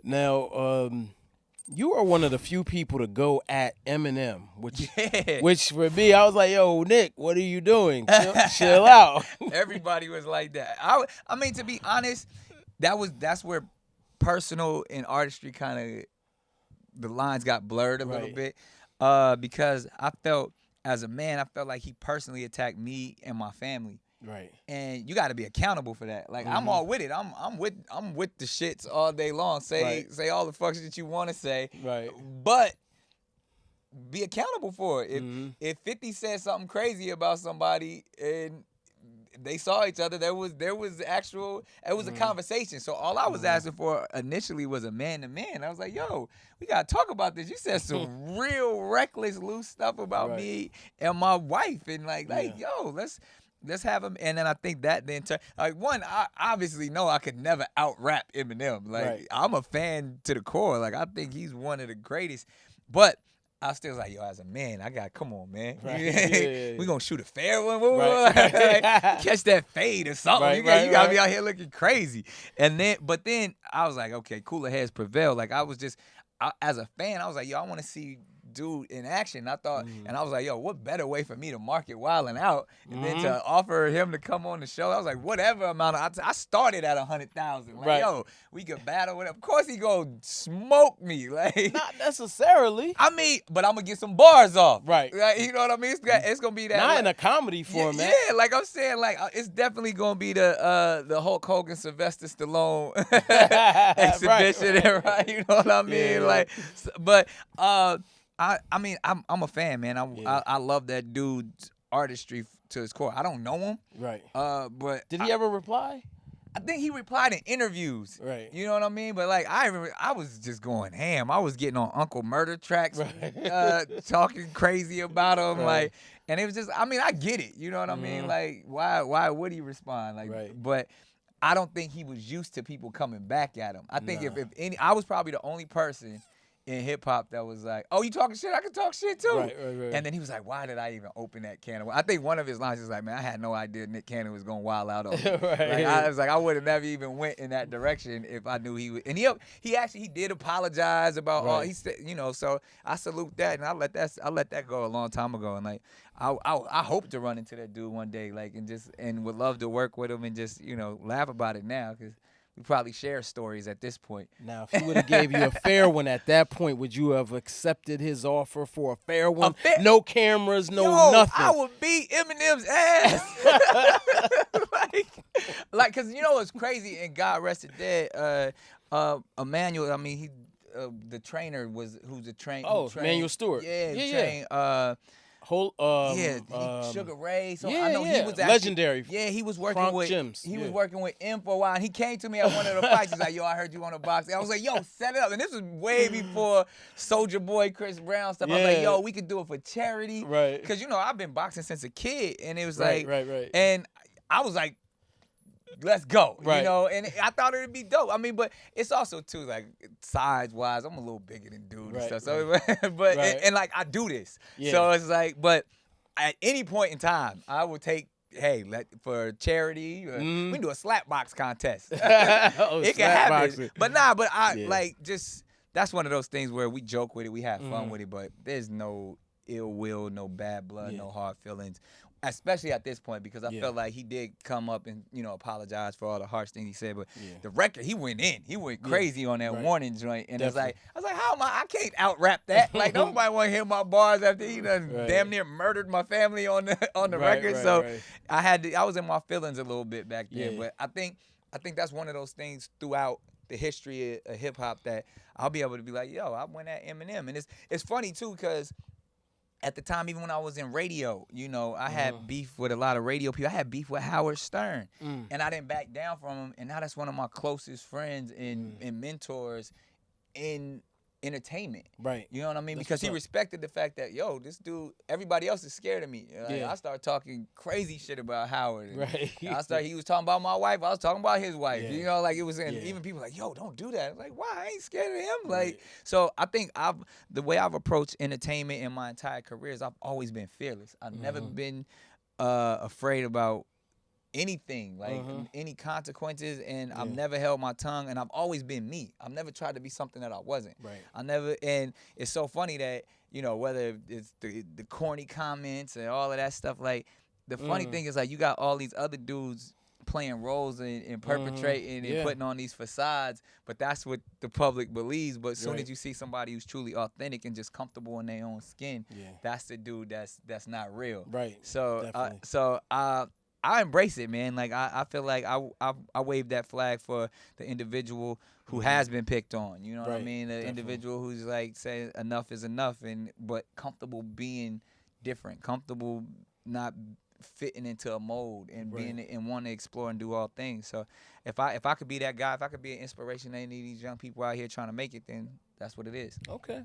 Now, you are one of the few people to go at Eminem, Yeah. which for me, I was like, "Yo, Nick, what are you doing? Chill out." Everybody was like that. I mean, to be honest, that's where personal and artistry kind of the lines got blurred a little Right. bit. Because I felt as a man, I felt like he personally attacked me and my family. Right. And you got to be accountable for that. Like I'm Mhm. all with it. I'm with the shits all day long. Right. Say all the fucks that you want to say, Right. but be accountable for it. Mhm. If 50 said something crazy about somebody and they saw each other, it was a conversation. So all I was asking for initially was a man to man. I was like, yo, we gotta talk about this. You said some real reckless, loose stuff about Right. me and my wife, and like, Yeah. yo, let's have him. And then I think that then like one, I obviously know I could never out rap Eminem. Like Right. I'm a fan to the core. Like I think he's one of the greatest. But I was still like, yo, as a man, come on, man. Right. Yeah. We gonna shoot a fair one. Right. Like, catch that fade or something. Right, You gotta be right. out here looking crazy. But then I was like, okay, cooler heads prevail. Like I was just, as a fan, I was like, yo, I want to see dude in action. I thought, and I was like, yo, what better way for me to market Wildin' Out and then to offer him to come on the show? I was like, whatever amount of, I started at 100,000. Like, Right. yo, we could battle with him. Of course he gonna smoke me. Like, Not necessarily. I mean, but I'm gonna get some bars off. Right. Like, you know what I mean? It's gonna be that. Not like, in a comedy format. yeah, like I'm saying, like it's definitely gonna be the Hulk Hogan, Sylvester Stallone exhibition, right? You know what I mean? Yeah. Like, but I mean, I'm a fan, man. I love that dude's artistry to his core. I don't know him, Right. but Did he ever reply? I think he replied in interviews. Right. You know what I mean? But like I was just going ham. I was getting on Uncle Murder tracks, Right. talking crazy about him, Right. like, and it was just. I mean, I get it. You know what I mean? Like, why would he respond? Like, Right. but I don't think he was used to people coming back at him. I think Nah. if any, I was probably the only person in hip hop that was like, "Oh, you talking shit? I can talk shit too." Right. And then he was like, "Why did I even open that can of?" I think one of his lines is like, "Man, I had no idea Nick Cannon was gonna wild out on me." Right. Like, I was like, I would have never even went in that direction if I knew he would. And he did apologize about all Right. he said, So I salute that, and I let that go a long time ago. And like, I hope to run into that dude one day, like, and would love to work with him and just laugh about it now because we probably share stories at this point. Now, if he would have gave you a fair one at that point, would you have accepted his offer for a fair one? No cameras, no nothing. I would beat Eminem's ass. like, cause it's crazy. And God rest it dead. Emmanuel. I mean, the trainer who's the trainer. Oh, Emmanuel Stewart. Yeah. Sugar Ray. So I know he was actually, legendary. Yeah, he was working Frank with Jims. He was working with M for a while. And he came to me at one of the fights. He's like, "Yo, I heard you on a box." And I was like, "Yo, set it up." And this was way before Soldier Boy, Chris Brown stuff. I was like, "Yo, we could do it for charity." Right. Because I've been boxing since a kid, and it was Right. and I was like, let's go, Right. And I thought it'd be dope. I mean, but it's also too like size wise, I'm a little bigger than dude and Right, stuff. So, but Right. and like I do this, Yeah. so it's like, but at any point in time, I would take. Hey, for charity, we can do a slap box contest. Oh, It can slap happen, boxing. but I Yeah. like just that's one of those things where we joke with it, we have fun with it, but there's no ill will, no bad blood, no hard feelings. Especially at this point, because I felt like he did come up and apologize for all the harsh things he said, but the record he went crazy on that Right. warning joint, and Definitely. I was like, how am I can't out rap that? Like nobody want to hear my bars after he done Right. damn near murdered my family on the Right, record. right, So right. I was in my feelings a little bit back then, Yeah. but I think that's one of those things throughout the history of hip hop that I'll be able to be like, yo, I went at Eminem, and it's funny too because. At the time, even when I was in radio, I had beef with a lot of radio people. I had beef with Howard Stern, and I didn't back down from him. And now that's one of my closest friends and mentors in entertainment. Right. You know what I mean? That's Because he what's up. respected the fact that, yo, this dude, everybody else is scared of me. Yeah. I started talking crazy shit about Howard. And Right. he was talking about my wife. I was talking about his wife. Yeah. Like it was in, Yeah. even people like, yo, don't do that. I'm like, why? I ain't scared of him. Like, Right. so I think the way I've approached entertainment in my entire career is I've always been fearless. I've never been afraid about anything, like any consequences, and I've never held my tongue, and I've always been me. I've never tried to be something that I wasn't. Right. I never, and it's so funny that, you know, whether it's the corny comments and all of that stuff, like, the funny thing is, like, you got all these other dudes playing roles and perpetrating and putting on these facades, but that's what the public believes. But as soon as you see somebody who's truly authentic and just comfortable in their own skin, that's the dude that's not real. Right. So Definitely. I embrace it, man. Like, I feel like I wave that flag for the individual who has been picked on. You know what I mean? The individual who's like saying enough is enough, but comfortable being different, comfortable not fitting into a mold and being and wanting to explore and do all things. So if I could be that guy, if I could be an inspiration to any of these young people out here trying to make it, then that's what it is. Okay.